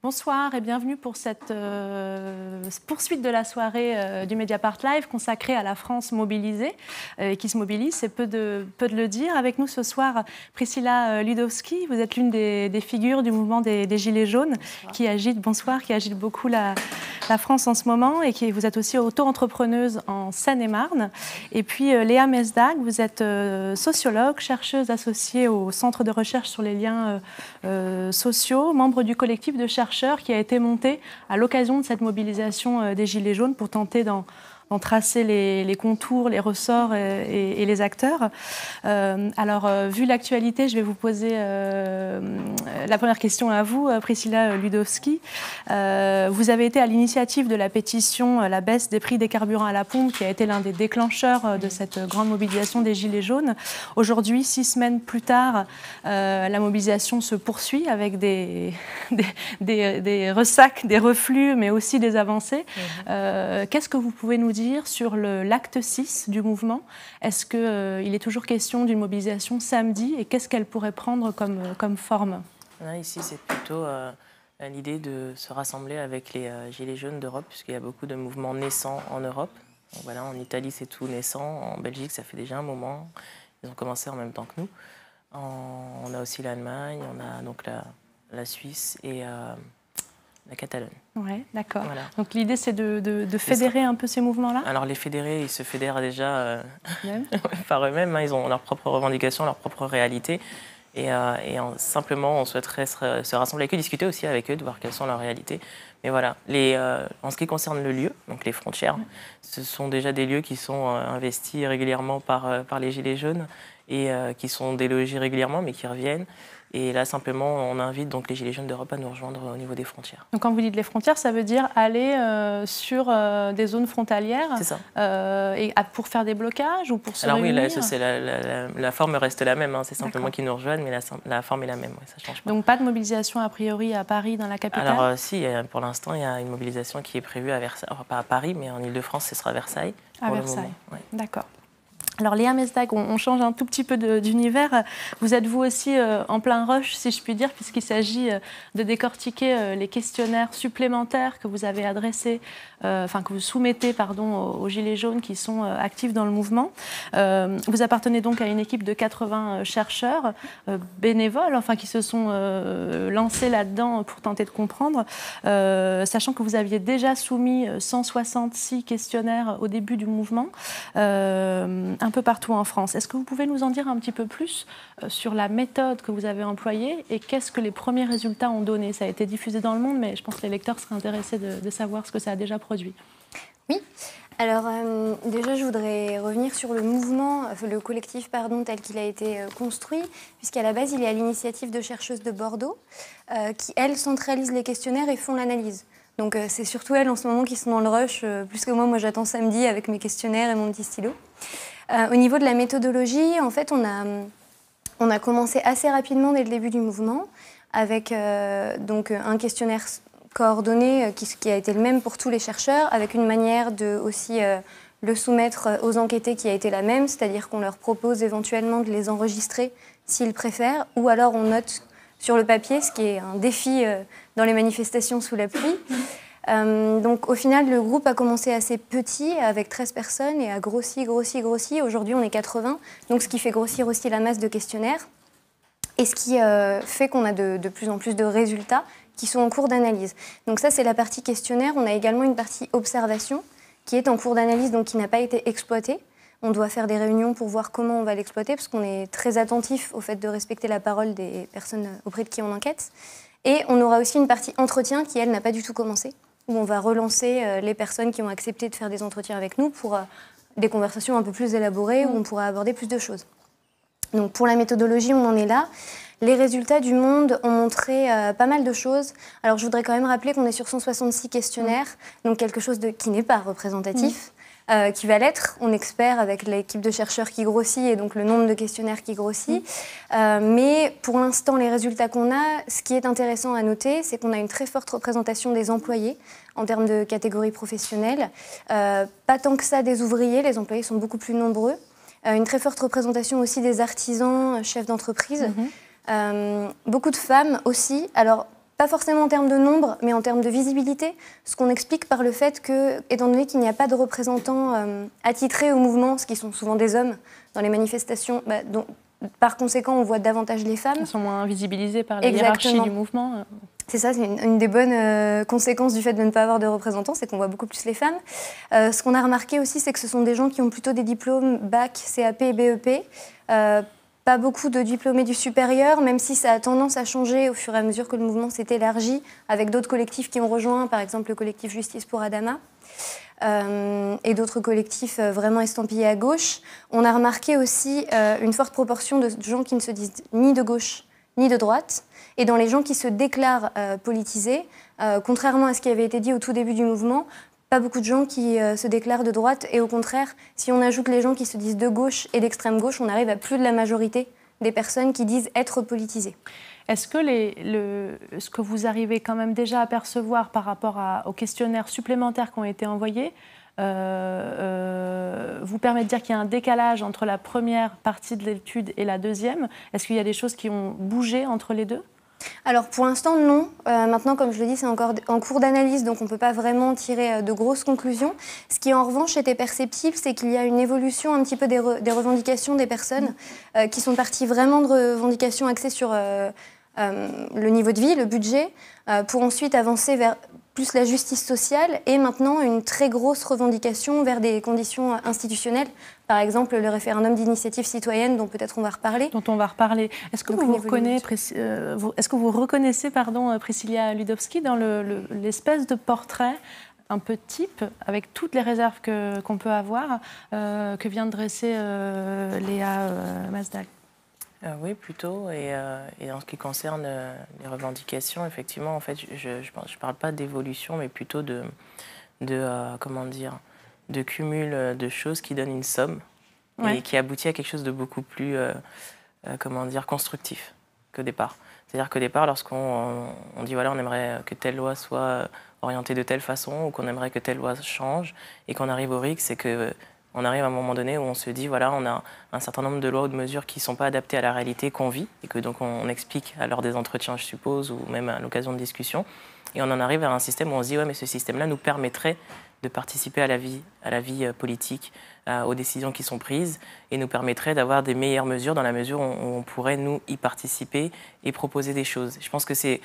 Bonsoir et bienvenue pour cette poursuite de la soirée du Mediapart Live consacrée à la France mobilisée et qui se mobilise, c'est peu de le dire. Avec nous ce soir, Priscilla Ludowski, vous êtes l'une des figures du mouvement des Gilets jaunes qui agite beaucoup la France en ce moment et vous êtes aussi auto-entrepreneuse en Seine-et-Marne. Et puis Léa Mesdag, vous êtes sociologue, chercheuse associée au Centre de recherche sur les liens sociaux, membre du collectif de chercheurs qui a été monté à l'occasion de cette mobilisation des Gilets jaunes pour tenter d'en tracer les contours, les ressorts et les acteurs. Vu l'actualité, je vais vous poser la première question à vous, Priscilla Ludowski. Vous avez été à l'initiative de la pétition La baisse des prix des carburants à la pompe, qui a été l'un des déclencheurs de cette grande mobilisation des Gilets jaunes. Aujourd'hui, 6 semaines plus tard, la mobilisation se poursuit avec des ressacs, des reflux, mais aussi des avancées. Qu'est-ce que vous pouvez nous dire sur l'acte 6 du mouvement? Est-ce qu'il est toujours question d'une mobilisation samedi et qu'est-ce qu'elle pourrait prendre comme forme? Ici, c'est plutôt l'idée de se rassembler avec les Gilets jaunes d'Europe, puisqu'il y a beaucoup de mouvements naissants en Europe. Donc voilà, en Italie, c'est tout naissant. En Belgique, ça fait déjà un moment. Ils ont commencé en même temps que nous. On a aussi l'Allemagne, on a donc la Suisse et la Catalogne. Oui, d'accord. Voilà. Donc l'idée, c'est de fédérer un peu ces mouvements-là? Alors les fédérés, ils se fédèrent déjà par eux-mêmes. Ils ont leurs propres revendications, leurs propres réalités. Simplement, on souhaiterait se rassembler avec eux, discuter aussi avec eux, de voir quelles sont leurs réalités. Mais voilà, en ce qui concerne le lieu, donc les frontières, ce sont déjà des lieux qui sont investis régulièrement par les Gilets jaunes et qui sont délogés régulièrement, mais qui reviennent. Et là, simplement, on invite donc les Gilets jaunes d'Europe à nous rejoindre au niveau des frontières. Donc, quand vous dites les frontières, ça veut dire aller sur des zones frontalières? C'est ça. Pour faire des blocages ou pour se réunir? Alors oui, la forme reste la même. C'est simplement qu'ils nous rejoignent, mais la forme est la même. Ça change pas. Donc, pas de mobilisation a priori à Paris, dans la capitale? Alors, si, pour l'instant, il y a une mobilisation qui est prévue à Versailles. Enfin, pas à Paris, mais en Ile-de-France, ce sera à Versailles. À Versailles, d'accord. Alors Léa Mesdag, on change un tout petit peu d'univers. Vous êtes vous aussi en plein rush, si je puis dire, puisqu'il s'agit de décortiquer les questionnaires supplémentaires que vous avez adressés, que vous soumettez aux Gilets jaunes qui sont actifs dans le mouvement. Vous appartenez donc à une équipe de 80 chercheurs bénévoles, qui se sont lancés là-dedans pour tenter de comprendre, sachant que vous aviez déjà soumis 166 questionnaires au début du mouvement. Un peu partout en France. Est-ce que vous pouvez nous en dire un petit peu plus sur la méthode que vous avez employée et qu'est-ce que les premiers résultats ont donné? Ça a été diffusé dans le monde, mais je pense que les lecteurs seraient intéressés de savoir ce que ça a déjà produit. Oui. Alors déjà, je voudrais revenir sur le mouvement, le collectif, tel qu'il a été construit, puisqu'à la base, il est à l'initiative de chercheuses de Bordeaux qui, elles, centralisent les questionnaires et font l'analyse. Donc c'est surtout elles en ce moment qui sont dans le rush, plus que moi. Moi, j'attends samedi avec mes questionnaires et mon petit stylo. Au niveau de la méthodologie, en fait, on a commencé assez rapidement dès le début du mouvement avec un questionnaire coordonné qui a été le même pour tous les chercheurs, avec une manière de aussi le soumettre aux enquêtés qui a été la même, c'est-à-dire qu'on leur propose éventuellement de les enregistrer s'ils préfèrent, ou alors on note sur le papier, ce qui est un défi dans les manifestations sous la pluie. Donc au final, le groupe a commencé assez petit, avec 13 personnes, et a grossi. Aujourd'hui, on est 80, donc ce qui fait grossir aussi la masse de questionnaires, et ce qui fait qu'on a de plus en plus de résultats qui sont en cours d'analyse. Donc ça, c'est la partie questionnaire. On a également une partie observation, qui est en cours d'analyse, donc qui n'a pas été exploitée. On doit faire des réunions pour voir comment on va l'exploiter, parce qu'on est très attentif au fait de respecter la parole des personnes auprès de qui on enquête. Et on aura aussi une partie entretien qui, elle, n'a pas du tout commencé, où on va relancer les personnes qui ont accepté de faire des entretiens avec nous pour des conversations un peu plus élaborées, où on pourra aborder plus de choses. Donc pour la méthodologie, on en est là. Les résultats du Monde ont montré pas mal de choses. Alors je voudrais quand même rappeler qu'on est sur 166 questionnaires, donc quelque chose qui n'est pas représentatif. Qui va l'être. On espère avec l'équipe de chercheurs qui grossit et donc le nombre de questionnaires qui grossit. Mais pour l'instant, les résultats qu'on a, ce qui est intéressant à noter, c'est qu'on a une très forte représentation des employés en termes de catégories professionnelles. Pas tant que ça des ouvriers, les employés sont beaucoup plus nombreux. Une très forte représentation aussi des artisans, chefs d'entreprise. Beaucoup de femmes aussi. Alors, pas forcément en termes de nombre, mais en termes de visibilité, ce qu'on explique par le fait que, étant donné qu'il n'y a pas de représentants attitrés au mouvement, ce qui sont souvent des hommes dans les manifestations, par conséquent, on voit davantage les femmes. Elles sont moins visibilisées par la hiérarchie du mouvement. C'est ça, c'est une des bonnes conséquences du fait de ne pas avoir de représentants, c'est qu'on voit beaucoup plus les femmes. Ce qu'on a remarqué aussi, c'est que ce sont des gens qui ont plutôt des diplômes bac, CAP et BEP. Pas beaucoup de diplômés du supérieur, même si ça a tendance à changer au fur et à mesure que le mouvement s'est élargi, avec d'autres collectifs qui ont rejoint, par exemple le collectif Justice pour Adama, et d'autres collectifs vraiment estampillés à gauche. On a remarqué aussi une forte proportion de gens qui ne se disent ni de gauche ni de droite. Et dans les gens qui se déclarent politisés, contrairement à ce qui avait été dit au tout début du mouvement, pas beaucoup de gens qui se déclarent de droite. Et au contraire, si on ajoute les gens qui se disent de gauche et d'extrême gauche, on arrive à plus de la majorité des personnes qui disent être politisées. Est-ce que ce que vous arrivez quand même déjà à percevoir par rapport aux questionnaires supplémentaires qui ont été envoyés vous permet de dire qu'il y a un décalage entre la première partie de l'étude et la deuxième? Est-ce qu'il y a des choses qui ont bougé entre les deux? Alors pour l'instant non. Maintenant, comme je le dis, c'est encore en cours d'analyse, donc on ne peut pas vraiment tirer de grosses conclusions. Ce qui en revanche était perceptible, c'est qu'il y a une évolution un petit peu des revendications des personnes qui sont parties vraiment de revendications axées sur le niveau de vie, le budget, pour ensuite avancer vers plus la justice sociale et maintenant une très grosse revendication vers des conditions institutionnelles. Par exemple, le référendum d'initiative citoyenne, dont peut-être on va reparler. Est-ce que vous reconnaissez Priscilla Ludowski dans l'espèce de portrait un peu type, avec toutes les réserves qu'on peut avoir, que vient de dresser Léa Mazdag? Oui, plutôt. Et en ce qui concerne les revendications, effectivement, en fait, je parle pas d'évolution, mais plutôt de cumul de choses qui donnent une somme et qui aboutit à quelque chose de beaucoup plus, constructif qu'au départ. C'est-à-dire qu'au départ, lorsqu'on dit voilà, on aimerait que telle loi soit orientée de telle façon ou qu'on aimerait que telle loi change et qu'on arrive au RIC, c'est que on arrive à un moment donné où on se dit, voilà, on a un certain nombre de lois ou de mesures qui ne sont pas adaptées à la réalité qu'on vit et que donc on explique à l'heure des entretiens, je suppose, ou même à l'occasion de discussions. Et on en arrive à un système où on se dit, ouais, mais ce système-là nous permettrait de participer à la vie politique, aux décisions qui sont prises et nous permettrait d'avoir des meilleures mesures dans la mesure où on pourrait, nous, y participer et proposer des choses. Je pense que c'est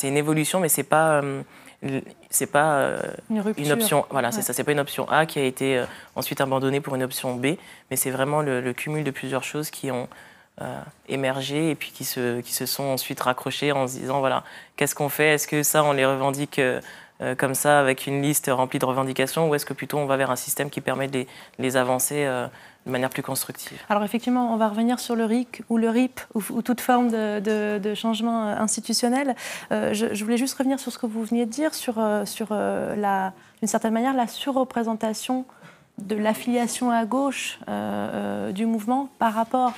une évolution, mais c'est pas une option. Voilà, c'est ça. C'est pas une option A qui a été ensuite abandonnée pour une option B, mais c'est vraiment le cumul de plusieurs choses qui ont émergé et puis qui se sont ensuite raccrochées en se disant voilà, qu'est-ce qu'on fait? Est-ce que ça on les revendique comme ça avec une liste remplie de revendications ou est-ce que plutôt on va vers un système qui permet de les avancer de manière plus constructive? Alors effectivement, on va revenir sur le RIC ou le RIP ou toute forme de changement institutionnel. Je voulais juste revenir sur ce que vous veniez de dire, sur d'une certaine manière, la surreprésentation de l'affiliation à gauche du mouvement par rapport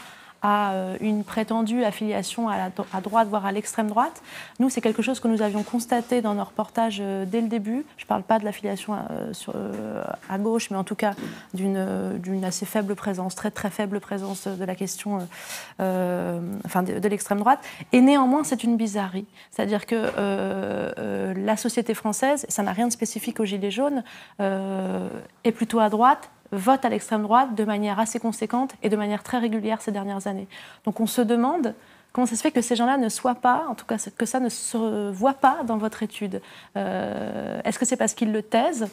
à une prétendue affiliation à droite, voire à l'extrême droite. Nous, c'est quelque chose que nous avions constaté dans nos reportages dès le début. Je ne parle pas de l'affiliation à gauche, mais en tout cas d'une assez faible présence, très très faible présence de la question de l'extrême droite. Et néanmoins, c'est une bizarrerie. C'est-à-dire que la société française, ça n'a rien de spécifique aux Gilets jaunes, est plutôt à droite, vote à l'extrême droite de manière assez conséquente et de manière très régulière ces dernières années. Donc on se demande comment ça se fait que ces gens-là ne soient pas, en tout cas que ça ne se voit pas dans votre étude. Est-ce que c'est parce qu'ils le taisent,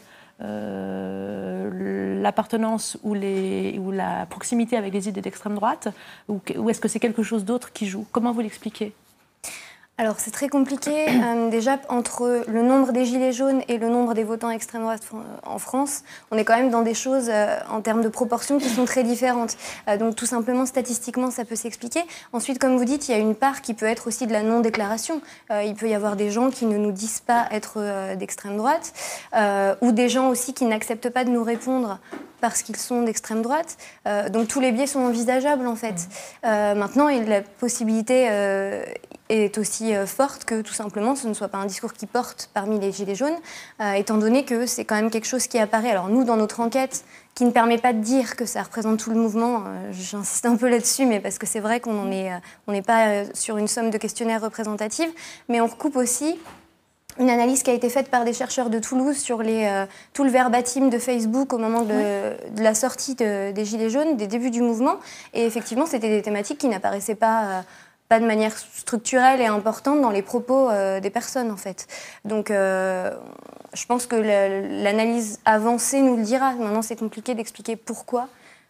l'appartenance ou la proximité avec les idées d'extrême droite, ou est-ce que c'est quelque chose d'autre qui joue? Comment vous l'expliquez? Alors c'est très compliqué. Déjà, entre le nombre des gilets jaunes et le nombre des votants extrême droite en France, on est quand même dans des choses en termes de proportions qui sont très différentes. Donc tout simplement, statistiquement, ça peut s'expliquer. Ensuite, comme vous dites, il y a une part qui peut être aussi de la non-déclaration. Il peut y avoir des gens qui ne nous disent pas être d'extrême droite, ou des gens aussi qui n'acceptent pas de nous répondre parce qu'ils sont d'extrême droite. Donc tous les biais sont envisageables en fait. Maintenant, il y a la possibilité... est aussi forte que tout simplement ce ne soit pas un discours qui porte parmi les Gilets jaunes, étant donné que c'est quand même quelque chose qui apparaît. Alors nous, dans notre enquête, qui ne permet pas de dire que ça représente tout le mouvement, j'insiste un peu là-dessus, mais parce que c'est vrai qu'on n'est pas sur une somme de questionnaires représentatifs, mais on recoupe aussi une analyse qui a été faite par des chercheurs de Toulouse sur tout le verbatim de Facebook au moment de la sortie des Gilets jaunes, des débuts du mouvement. Et effectivement, c'était des thématiques qui n'apparaissaient pas de manière structurelle et importante dans les propos des personnes, en fait. Donc, je pense que l'analyse avancée nous le dira. Maintenant, c'est compliqué d'expliquer pourquoi.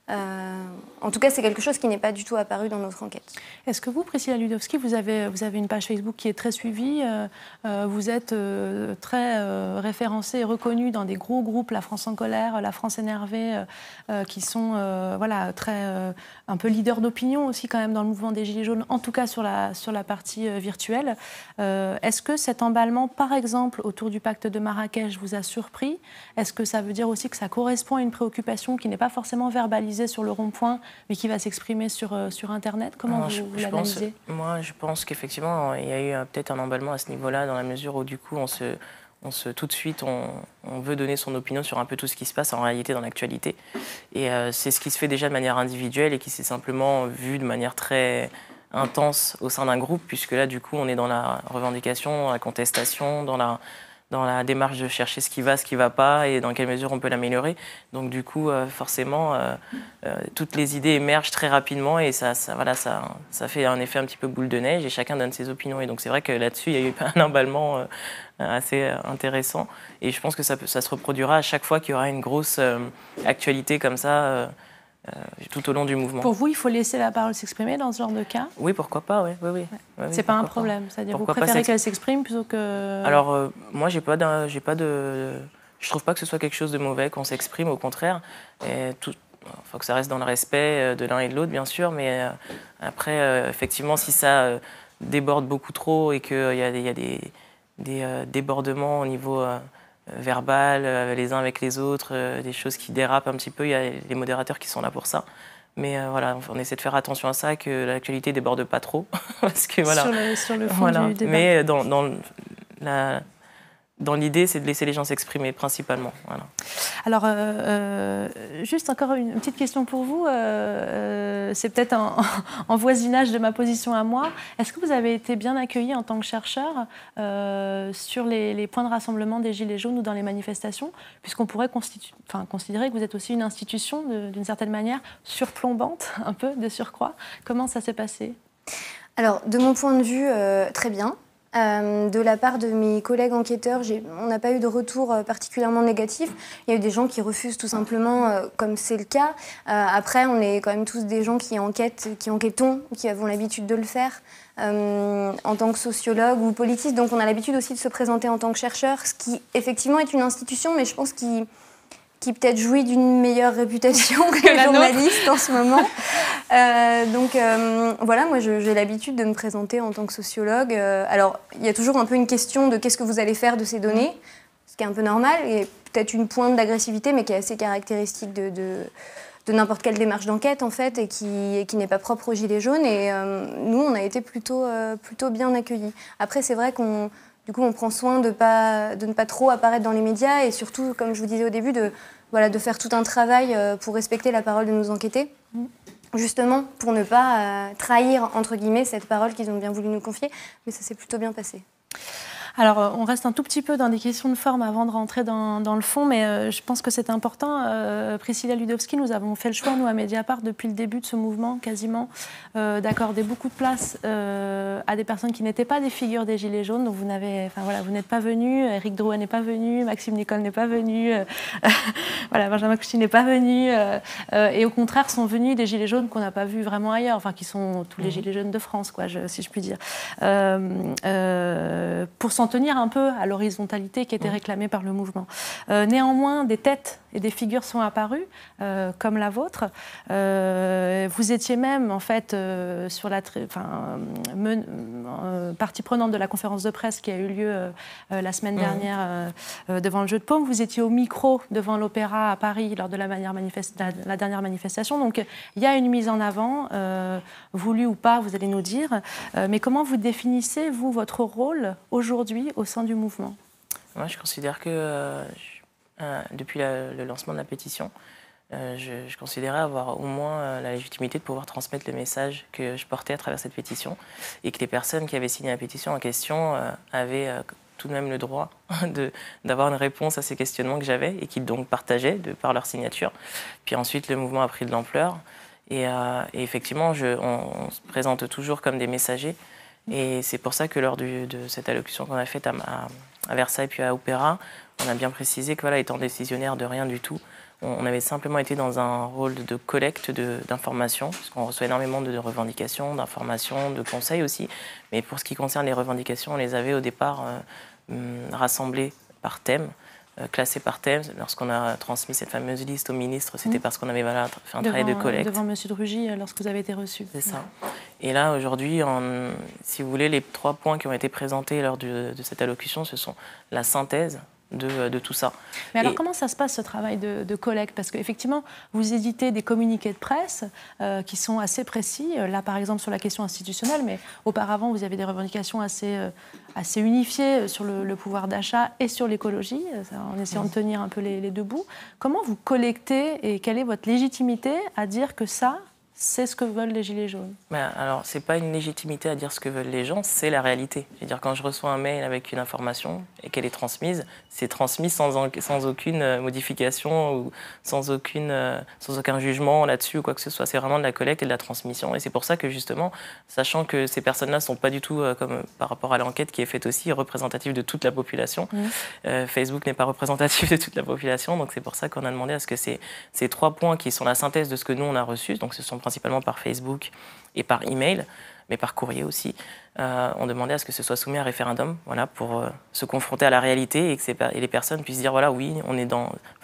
En tout cas, c'est quelque chose qui n'est pas du tout apparu dans notre enquête. Est-ce que vous, Priscilla Ludowski, vous avez une page Facebook qui est très suivie, vous êtes très référencée et reconnue dans des gros groupes, La France en colère, La France énervée, qui sont un peu leaders d'opinion aussi quand même dans le mouvement des Gilets jaunes, en tout cas sur la partie virtuelle. Est-ce que cet emballement, par exemple, autour du pacte de Marrakech vous a surpris? Est-ce que ça veut dire aussi que ça correspond à une préoccupation qui n'est pas forcément verbalisée sur le rond-point, mais qui va s'exprimer sur Internet? Comment vous l'analysez? Moi, je pense qu'effectivement, il y a eu peut-être un emballement à ce niveau-là, dans la mesure où, du coup, tout de suite, on veut donner son opinion sur un peu tout ce qui se passe en réalité dans l'actualité. Et c'est ce qui se fait déjà de manière individuelle et qui s'est simplement vu de manière très intense au sein d'un groupe, puisque là, du coup, on est dans la revendication, la contestation, dans la démarche de chercher ce qui va pas et dans quelle mesure on peut l'améliorer. Donc du coup, forcément, toutes les idées émergent très rapidement et ça fait un effet un petit peu boule de neige et chacun donne ses opinions. Et donc c'est vrai que là-dessus, il y a eu un emballement assez intéressant. Et je pense que ça se reproduira à chaque fois qu'il y aura une grosse actualité comme ça tout au long du mouvement. Pour vous, il faut laisser la parole s'exprimer dans ce genre de cas? Oui, pourquoi pas, oui. C'est pas un problème, c'est-à-dire vous préférez qu'elle s'exprime plutôt que... Alors, moi, je trouve pas que ce soit quelque chose de mauvais qu'on s'exprime, au contraire. Il faut que ça reste dans le respect de l'un et de l'autre, bien sûr, mais après, effectivement, si ça déborde beaucoup trop et qu'il y a des débordements au niveau... verbal, les uns avec les autres, des choses qui dérapent un petit peu. Il y a les modérateurs qui sont là pour ça. Mais voilà, on essaie de faire attention à ça, que l'actualité ne déborde pas trop. Parce que, voilà, sur le fond du débat. Mais dans l'idée, c'est de laisser les gens s'exprimer principalement. Voilà. Alors, juste encore une petite question pour vous. C'est peut-être en voisinage de ma position à moi. Est-ce que vous avez été bien accueilli en tant que chercheur sur les points de rassemblement des Gilets jaunes ou dans les manifestations, puisqu'on pourrait considérer que vous êtes aussi une institution, d'une certaine manière, surplombante, un peu, de surcroît. Comment ça s'est passé? Alors, de mon point de vue, très bien. De la part de mes collègues enquêteurs, on n'a pas eu de retour particulièrement négatif. Il y a eu des gens qui refusent tout simplement, comme c'est le cas. Après, on est quand même tous des gens qui enquêtons, qui avons l'habitude de le faire en tant que sociologue ou politiste. Donc on a l'habitude aussi de se présenter en tant que chercheur, ce qui effectivement est une institution, mais je pense qui peut-être jouit d'une meilleure réputation que les journalistes en ce moment. Voilà, moi j'ai l'habitude de me présenter en tant que sociologue. Alors, il y a toujours un peu une question de qu'est-ce que vous allez faire de ces données, ce qui est un peu normal, et peut-être une pointe d'agressivité, mais qui est assez caractéristique de n'importe quelle démarche d'enquête, en fait, et qui n'est pas propre aux Gilets jaunes. Et nous, on a été plutôt bien accueillis. Après, c'est vrai qu'on prend soin de ne pas trop apparaître dans les médias, et surtout, comme je vous disais au début, de faire tout un travail pour respecter la parole de nos enquêtés. Justement, pour ne pas trahir, entre guillemets, cette parole qu'ils ont bien voulu nous confier. Mais ça s'est plutôt bien passé. Alors, on reste un tout petit peu dans des questions de forme avant de rentrer dans le fond, mais je pense que c'est important. Priscilla Ludowski, nous avons fait le choix, nous, à Mediapart, depuis le début de ce mouvement, quasiment, d'accorder beaucoup de place à des personnes qui n'étaient pas des figures des Gilets jaunes. Donc, vous n'êtes pas venus, Éric Drouet n'est pas venu, Maxime Nicole n'est pas venu, Benjamin Couchy n'est pas venu, et au contraire, sont venus des Gilets jaunes qu'on n'a pas vus vraiment ailleurs, qui sont tous les Gilets jaunes de France, si je puis dire. Pour s'en s'en tenir un peu à l'horizontalité qui était réclamée par le mouvement. Néanmoins, des têtes et des figures sont apparues, comme la vôtre. Vous étiez même, en fait, sur la partie prenante de la conférence de presse qui a eu lieu la semaine dernière devant le Jeu de Paume. Vous étiez au micro devant l'Opéra à Paris lors de la dernière manifestation. Donc, il y a une mise en avant, voulue ou pas, vous allez nous dire. Mais comment vous définissez, vous, votre rôle aujourd'hui au sein du mouvement? Moi, je considère que depuis le lancement de la pétition, je considérais avoir au moins la légitimité de pouvoir transmettre le message que je portais à travers cette pétition et que les personnes qui avaient signé la pétition en question avaient tout de même le droit d'avoir une réponse à ces questionnements que j'avais et qu'ils donc partageaient par leur signature. Puis ensuite, le mouvement a pris de l'ampleur et effectivement, on se présente toujours comme des messagers. Et c'est pour ça que lors de cette allocution qu'on a faite à Versailles puis à Opéra, on a bien précisé que, voilà, étant décisionnaire de rien du tout, on avait simplement été dans un rôle de collecte d'informations, parce qu'on reçoit énormément de revendications, d'informations, de conseils aussi. Mais pour ce qui concerne les revendications, on les avait au départ rassemblées par thème, classées par thème. Lorsqu'on a transmis cette fameuse liste au ministre, c'était parce qu'on avait fait un travail de collecte. Devant M. Drugy, lorsque vous avez été reçu. C'est ça. Et là, aujourd'hui, si vous voulez, les 3 points qui ont été présentés lors de cette allocution, ce sont la synthèse de tout ça. Mais alors, comment ça se passe, ce travail de collecte? Parce qu'effectivement, vous éditez des communiqués de presse qui sont assez précis. Là, par exemple, sur la question institutionnelle, mais auparavant, vous avez des revendications assez unifiées sur le pouvoir d'achat et sur l'écologie, en essayant de tenir un peu les deux bouts. Comment vous collectez et quelle est votre légitimité à dire que ça, c'est ce que veulent les Gilets jaunes? Alors, ce n'est pas une légitimité à dire ce que veulent les gens, c'est la réalité. Je veux dire, quand je reçois un mail avec une information et qu'elle est transmise, c'est transmis sans aucune modification ou sans aucun jugement là-dessus ou quoi que ce soit. C'est vraiment de la collecte et de la transmission. Et c'est pour ça que, justement, sachant que ces personnes-là ne sont pas du tout, comme par rapport à l'enquête qui est faite aussi, représentatives de toute la population, Facebook n'est pas représentatif de toute la population. Donc, c'est pour ça qu'on a demandé à ce que ces 3 points qui sont la synthèse de ce que nous, on a reçu, donc ce sont principalement par Facebook et par email, mais par courrier aussi. On demandait à ce que ce soit soumis à référendum, voilà, pour se confronter à la réalité et que les personnes puissent dire, voilà, oui, on est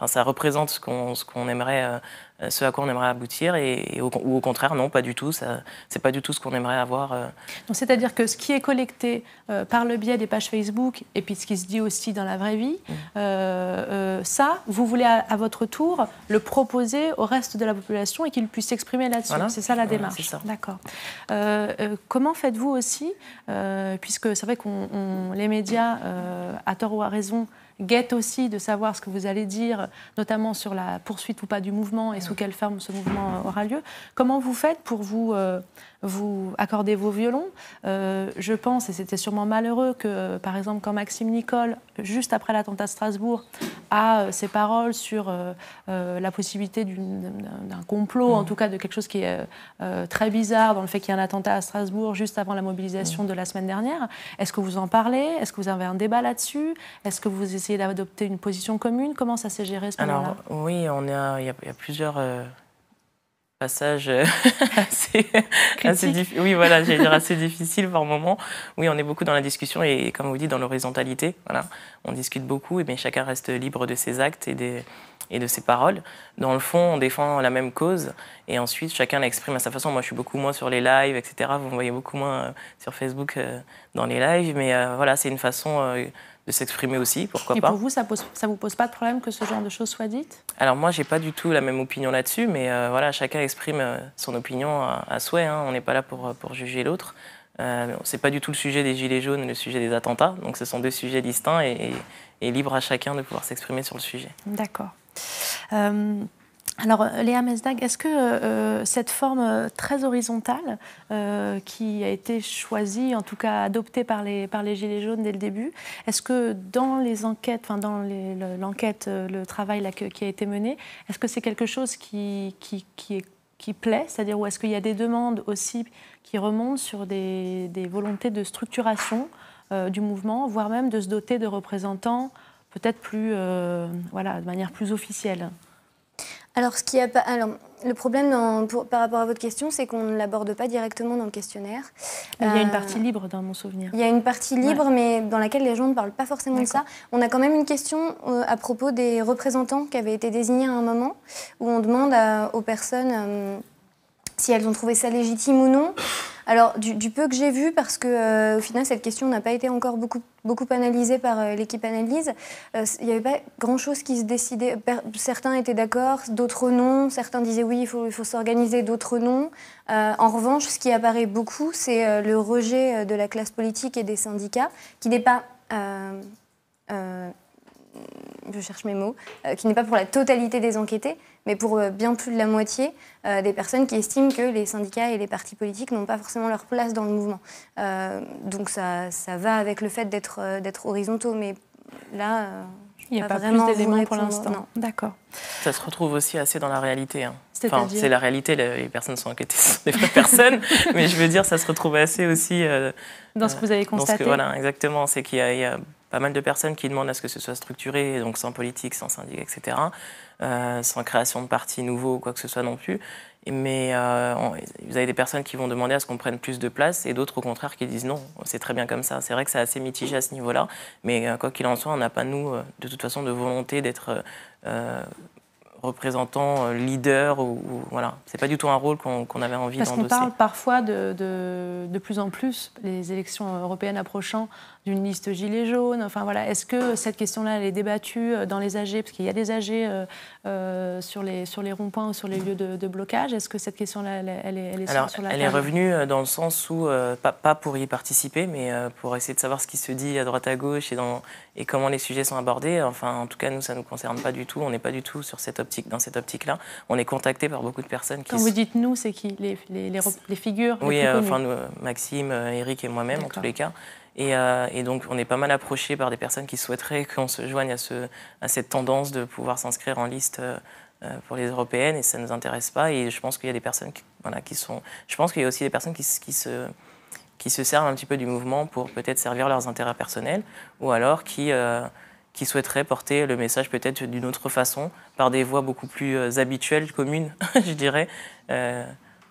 ça représente ce qu'on aimerait, ce à quoi on aimerait aboutir, ou au contraire, non, pas du tout. C'est pas du tout ce qu'on aimerait avoir. C'est-à-dire que ce qui est collecté par le biais des pages Facebook et puis ce qui se dit aussi dans la vraie vie, ça, vous voulez à votre tour le proposer au reste de la population et qu'ils puissent s'exprimer là-dessus. Voilà. C'est ça la démarche. C'est ça. D'accord. Comment faites-vous aussi, puisque c'est vrai que les médias, à tort ou à raison, guettent aussi de savoir ce que vous allez dire, notamment sur la poursuite ou pas du mouvement et sous quelle forme ce mouvement aura lieu. Comment vous faites pour vous accorder vos violons? Je pense, et c'était sûrement malheureux, que par exemple quand Maxime Nicole, juste après l'attentat de Strasbourg, a ses paroles sur la possibilité d'un complot, en tout cas de quelque chose qui est très bizarre dans le fait qu'il y ait un attentat à Strasbourg juste avant la mobilisation de la semaine dernière. Est-ce que vous en parlez? Est-ce que vous avez un débat là-dessus? Est-ce que vous essayez d'adopter une position commune? Comment ça s'est géré ce moment-là? Alors oui, il y a plusieurs passages assez difficiles par moment. Oui, on est beaucoup dans la discussion et, comme vous dites, dans l'horizontalité. Voilà. On discute beaucoup, mais chacun reste libre de ses actes et de ses paroles. Dans le fond, on défend la même cause et ensuite, chacun l'exprime à sa façon. Moi, je suis beaucoup moins sur les lives, etc. Vous me voyez beaucoup moins sur Facebook dans les lives, mais voilà, c'est une façon de s'exprimer aussi, pourquoi pas. Et pour vous, ça vous pose pas de problème que ce genre de choses soient dites? Alors moi, j'ai pas du tout la même opinion là-dessus, mais voilà, chacun exprime son opinion à souhait. Hein. On n'est pas là pour juger l'autre. C'est pas du tout le sujet des Gilets jaunes, le sujet des attentats. Donc ce sont 2 sujets distincts et libre à chacun de pouvoir s'exprimer sur le sujet. D'accord. Alors, Léa Mesdag, est-ce que cette forme très horizontale qui a été choisie, en tout cas adoptée par les Gilets jaunes dès le début, est-ce que dans les enquêtes, l'enquête, le travail là, qui a été mené, est-ce que c'est quelque chose qui plaît, c'est-à-dire où est-ce qu'il y a des demandes aussi qui remontent sur des volontés de structuration du mouvement, voire même de se doter de représentants peut-être plus, de manière plus officielle? Alors, le problème par rapport à votre question, c'est qu'on ne l'aborde pas directement dans le questionnaire. Il y a une partie libre dans mon souvenir. Il y a une partie libre, mais dans laquelle les gens ne parlent pas forcément de ça. On a quand même une question à propos des représentants qui avaient été désignés à un moment, où on demande aux personnes si elles ont trouvé ça légitime ou non. Alors, du peu que j'ai vu, parce qu'au final, cette question n'a pas été encore beaucoup analysée par l'équipe analyse, il n'y avait pas grand-chose qui se décidait. Certains étaient d'accord, d'autres non. Certains disaient oui, il faut s'organiser, d'autres non. En revanche, ce qui apparaît beaucoup, c'est le rejet de la classe politique et des syndicats, qui n'est pas... je cherche mes mots, qui n'est pas pour la totalité des enquêtés, mais pour bien plus de la moitié des personnes qui estiment que les syndicats et les partis politiques n'ont pas forcément leur place dans le mouvement. Donc ça va avec le fait d'être horizontaux, mais là... il n'y a pas plus d'éléments pour l'instant. D'accord. Ça se retrouve aussi assez dans la réalité. Hein. Enfin, c'est la réalité, les personnes sont enquêtées, ce sont des vraies personnes, mais je veux dire, ça se retrouve assez aussi... dans ce que vous avez constaté. Voilà, exactement. C'est qu'il y a pas mal de personnes qui demandent à ce que ce soit structuré, donc sans politique, sans syndicat, etc., sans création de partis nouveaux ou quoi que ce soit non plus. Mais vous avez des personnes qui vont demander à ce qu'on prenne plus de place et d'autres au contraire qui disent non, c'est très bien comme ça. C'est vrai que c'est assez mitigé à ce niveau-là, mais quoi qu'il en soit, on n'a pas, nous, de toute façon, de volonté d'être représentant, leader, voilà. C'est pas du tout un rôle qu'on avait envie d'endosser. Parce qu'on parle parfois de plus en plus, les élections européennes approchant, d'une liste gilets jaunes. Enfin, voilà. Est-ce que cette question-là, elle est débattue dans les AG, parce qu'il y a des AG sur les ronds-points ou sur les lieux de blocage. Est-ce que cette question-là, elle est sur la table ? Elle est revenue dans le sens où, pas pour y participer, mais pour essayer de savoir ce qui se dit à droite à gauche et comment les sujets sont abordés. Enfin, en tout cas, nous, ça ne nous concerne pas du tout. On n'est pas du tout dans cette optique-là. On est contacté par beaucoup de personnes qui... Quand vous dites nous, c'est qui les figures Oui, les plus enfin, Maxime, Eric et moi-même, en tous les cas. Et donc, on est pas mal approchés par des personnes qui souhaiteraient qu'on se joigne à cette tendance de pouvoir s'inscrire en liste pour les européennes, et ça ne nous intéresse pas. Et je pense qu'il y a des personnes qui sont... Je pense qu'il y a aussi des personnes qui se servent un petit peu du mouvement pour peut-être servir leurs intérêts personnels, ou alors qui souhaiteraient porter le message peut-être d'une autre façon, par des voies beaucoup plus habituelles, communes, je dirais,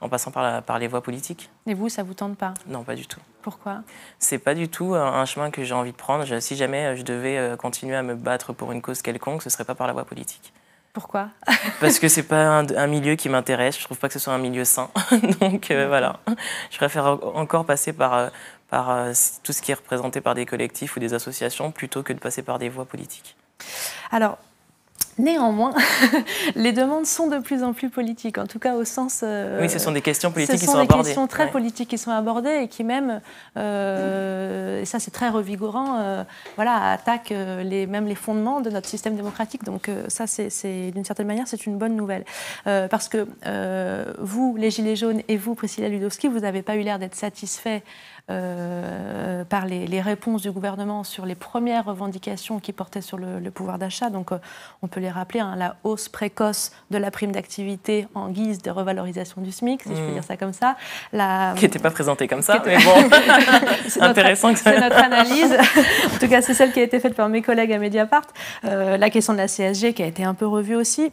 en passant par les voies politiques. Et vous, ça ne vous tente pas ? Non, pas du tout. Pourquoi ? C'est pas du tout un chemin que j'ai envie de prendre. Si jamais je devais continuer à me battre pour une cause quelconque, ce ne serait pas par la voie politique. Pourquoi ? Parce que c'est pas un milieu qui m'intéresse. Je trouve pas que ce soit un milieu sain. Donc voilà, je préfère encore passer par tout ce qui est représenté par des collectifs ou des associations plutôt que de passer par des voies politiques. Alors, néanmoins, les demandes sont de plus en plus politiques, en tout cas au sens... oui, ce sont des questions politiques qui sont abordées. Ce sont des questions très politiques qui sont abordées et qui même, et ça c'est très revigorant, attaquent même les fondements de notre système démocratique. Donc ça, c'est d'une certaine manière, c'est une bonne nouvelle. Parce que vous, les Gilets jaunes, et vous, Priscilla Ludowski, vous n'avez pas eu l'air d'être satisfaits par les réponses du gouvernement sur les premières revendications qui portaient sur le pouvoir d'achat. Donc on peut les rappeler, la hausse précoce de la prime d'activité en guise de revalorisation du SMIC, si je peux dire ça comme ça. Qui n'était pas présentée comme ça, mais bon, c'est intéressant que ça... C'est notre analyse. En tout cas, c'est celle qui a été faite par mes collègues à Mediapart. La question de la CSG qui a été un peu revue aussi.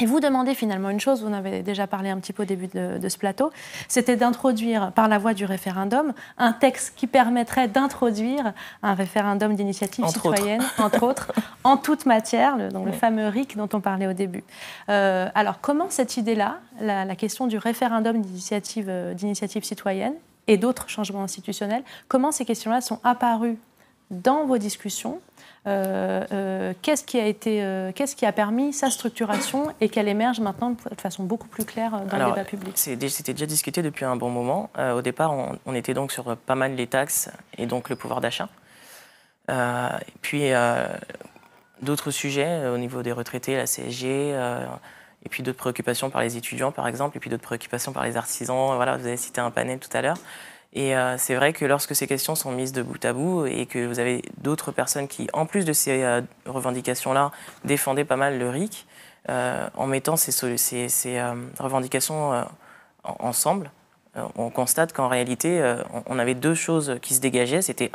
Et vous demandez finalement une chose, vous en avez déjà parlé un petit peu au début de ce plateau, c'était d'introduire par la voie du référendum un texte qui permettrait d'introduire un référendum d'initiative citoyenne, entre autres, en toute matière, donc le fameux RIC dont on parlait au début. Alors comment cette idée-là, la question du référendum d'initiative citoyenne et d'autres changements institutionnels, comment ces questions-là sont apparues dans vos discussions? Qu'est-ce qui a permis sa structuration et qu'elle émerge maintenant de façon beaucoup plus claire dans le débat public? C'était déjà discuté depuis un bon moment. Au départ, on était donc sur pas mal les taxes et donc le pouvoir d'achat. Et puis d'autres sujets au niveau des retraités, la CSG, et puis d'autres préoccupations par les étudiants par exemple, et puis d'autres préoccupations par les artisans. Voilà, vous avez cité un panel tout à l'heure. Et c'est vrai que lorsque ces questions sont mises de bout à bout et que vous avez d'autres personnes qui, en plus de ces revendications-là, défendaient pas mal le RIC, en mettant ces revendications ensemble, on constate qu'en réalité, on avait deux choses qui se dégageaient. C'était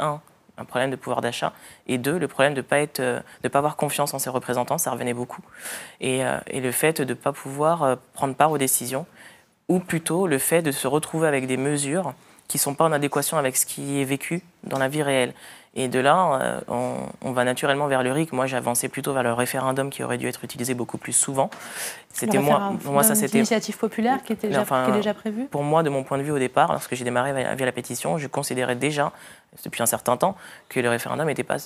un problème de pouvoir d'achat, et 2, le problème de ne pas avoir confiance en ses représentants, ça revenait beaucoup, et le fait de ne pas pouvoir prendre part aux décisions, ou plutôt le fait de se retrouver avec des mesures qui ne sont pas en adéquation avec ce qui est vécu dans la vie réelle. Et de là, on va naturellement vers le RIC. Moi, j'avançais plutôt vers le référendum qui aurait dû être utilisé beaucoup plus souvent. C'était ça, c'était l'initiative populaire qui est déjà prévue. Pour moi, de mon point de vue au départ, lorsque j'ai démarré via la pétition, je considérais déjà, depuis un certain temps, que le référendum n'était pas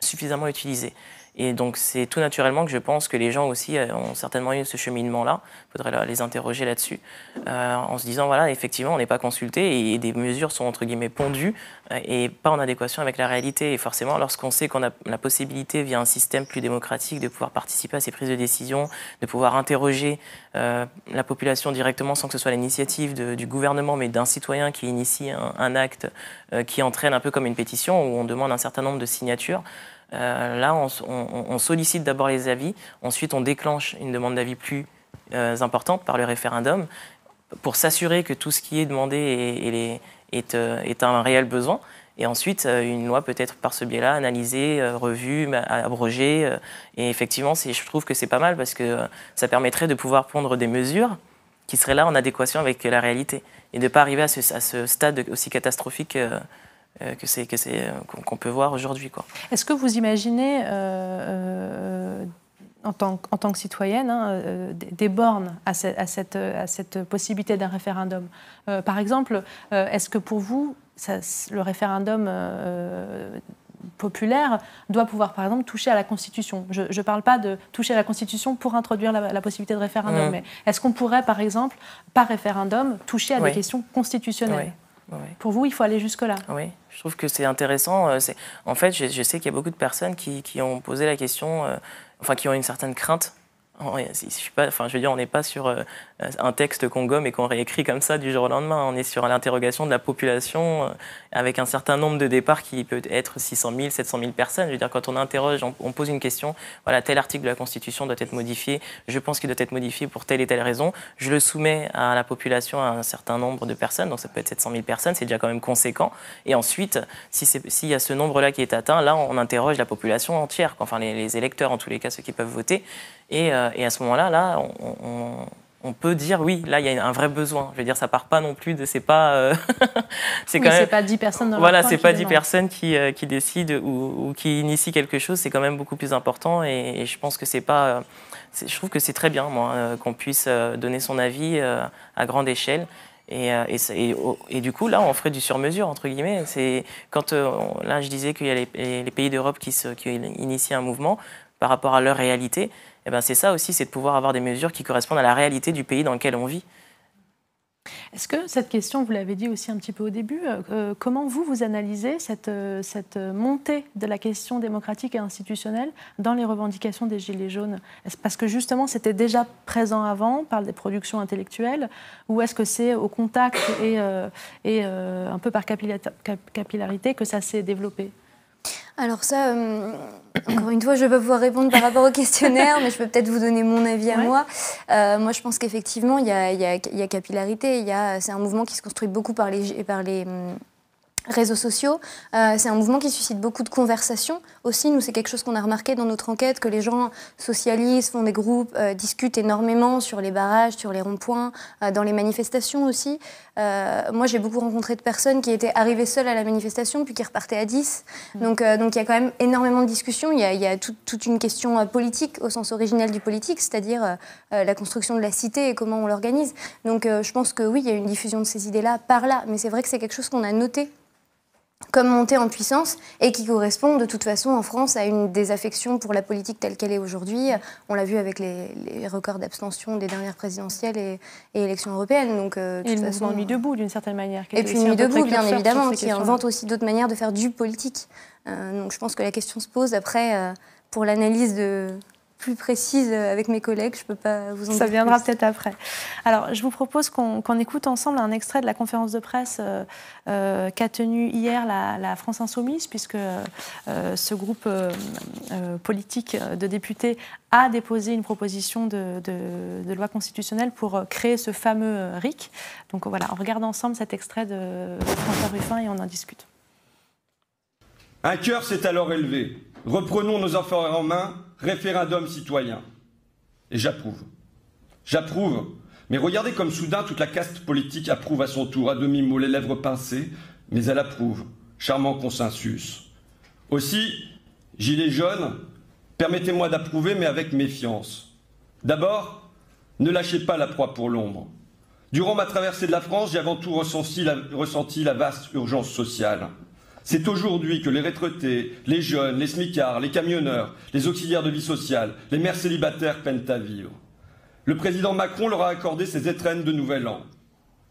suffisamment utilisé. Et donc, c'est tout naturellement que je pense que les gens aussi ont certainement eu ce cheminement-là. Il faudrait les interroger là-dessus, en se disant, voilà, effectivement, on n'est pas consulté et des mesures sont, entre guillemets, pondues et pas en adéquation avec la réalité. Et forcément, lorsqu'on sait qu'on a la possibilité, via un système plus démocratique, de pouvoir participer à ces prises de décision, de pouvoir interroger la population directement sans que ce soit l'initiative du gouvernement, mais d'un citoyen qui initie un acte qui entraîne un peu comme une pétition où on demande un certain nombre de signatures, là, on sollicite d'abord les avis, ensuite on déclenche une demande d'avis plus importante par le référendum pour s'assurer que tout ce qui est demandé est un réel besoin. Et ensuite, une loi peut être par ce biais-là analysée, revue, abrogée. Et effectivement, je trouve que c'est pas mal parce que ça permettrait de pouvoir prendre des mesures qui seraient là en adéquation avec la réalité et de ne pas arriver à ce stade aussi catastrophique qu'on peut voir aujourd'hui. Est-ce que vous imaginez, en tant que citoyenne, des bornes à cette possibilité d'un référendum? Par exemple, est-ce que pour vous, le référendum populaire doit pouvoir, par exemple, toucher à la Constitution? Je ne parle pas de toucher à la Constitution pour introduire la possibilité de référendum, mais est-ce qu'on pourrait, par exemple, par référendum, toucher à des questions constitutionnelles? Oui. Pour vous, il faut aller jusque-là. Oui, je trouve que c'est intéressant. En fait, je sais qu'il y a beaucoup de personnes qui ont posé la question, qui ont une certaine crainte. Je veux dire, on n'est pas sur un texte qu'on gomme et qu'on réécrit comme ça du jour au lendemain. On est sur l'interrogation de la population avec un certain nombre de départs qui peut être 600 000, 700 000 personnes. Je veux dire, quand on interroge, on pose une question, voilà, tel article de la Constitution doit être modifié, je pense qu'il doit être modifié pour telle et telle raison. Je le soumets à la population, à un certain nombre de personnes, donc ça peut être 700 000 personnes, c'est déjà quand même conséquent. Et ensuite, s'il y a ce nombre-là qui est atteint, là, on interroge la population entière, enfin les électeurs en tous les cas, ceux qui peuvent voter. Et à ce moment-là, on peut dire oui, là il y a un vrai besoin. Je veux dire, ça part pas non plus de, c'est pas, c'est pas 10 personnes dans voilà, c'est pas 10 personnes qui décident ou qui initient quelque chose. C'est quand même beaucoup plus important et je pense que c'est pas, je trouve que c'est très bien, moi, qu'on puisse donner son avis à grande échelle. Et du coup, là, on ferait du sur-mesure, entre guillemets. C'est quand là, je disais qu'il y a les pays d'Europe qui initient un mouvement par rapport à leur réalité. Eh ben, c'est ça aussi, c'est de pouvoir avoir des mesures qui correspondent à la réalité du pays dans lequel on vit. Est-ce que cette question, vous l'avez dit aussi un petit peu au début, comment vous analysez cette montée de la question démocratique et institutionnelle dans les revendications des Gilets jaunes? Parce que justement, c'était déjà présent avant, par des productions intellectuelles, ou est-ce que c'est au contact et un peu par capillarité que ça s'est développé? Alors ça, encore une fois, je ne vais pas pouvoir répondre par rapport au questionnaire, mais je peux peut-être vous donner mon avis à moi. Moi, je pense qu'effectivement, il y a capillarité. C'est un mouvement qui se construit beaucoup par les réseaux sociaux. C'est un mouvement qui suscite beaucoup de conversations. Aussi, nous, c'est quelque chose qu'on a remarqué dans notre enquête, que les gens socialisent, font des groupes, discutent énormément sur les barrages, sur les ronds-points, dans les manifestations aussi. Moi, j'ai beaucoup rencontré de personnes qui étaient arrivées seules à la manifestation, puis qui repartaient à 10. Donc, il y a quand même énormément de discussions. Il y a toute une question politique, au sens originel du politique, c'est-à-dire la construction de la cité et comment on l'organise. Donc, je pense que oui, il y a une diffusion de ces idées-là par là. Mais c'est vrai que c'est quelque chose qu'on a noté comme montée en puissance et qui correspond de toute façon en France à une désaffection pour la politique telle qu'elle est aujourd'hui. On l'a vu avec les records d'abstention des dernières prédentielles et élections européennes. Donc, et le mouvement Nuit debout, d'une certaine manière. Et puis Nuit debout, bien évidemment, qui invente aussi d'autres manières de faire du politique. Donc je pense que la question se pose après, pour l'analyse plus précise avec mes collègues, je ne peux pas vous en dire Ça viendra peut-être après. Alors, je vous propose qu'on écoute ensemble un extrait de la conférence de presse qu'a tenue hier la France Insoumise, puisque ce groupe politique de députés a déposé une proposition de loi constitutionnelle pour créer ce fameux RIC. Donc voilà, on regarde ensemble cet extrait de François Ruffin et on en discute. Un chœur s'est alors élevé. Reprenons nos affaires en main, référendum citoyen. Et j'approuve. J'approuve. Mais regardez comme soudain toute la caste politique approuve à son tour, à demi-mot, les lèvres pincées, mais elle approuve. Charmant consensus. Aussi, gilets jaunes, permettez-moi d'approuver, mais avec méfiance. D'abord, ne lâchez pas la proie pour l'ombre. Durant ma traversée de la France, j'ai avant tout ressenti la vaste urgence sociale. C'est aujourd'hui que les retraités, les jeunes, les smicards, les camionneurs, les auxiliaires de vie sociale, les mères célibataires peinent à vivre. Le président Macron leur a accordé ses étrennes de nouvel an,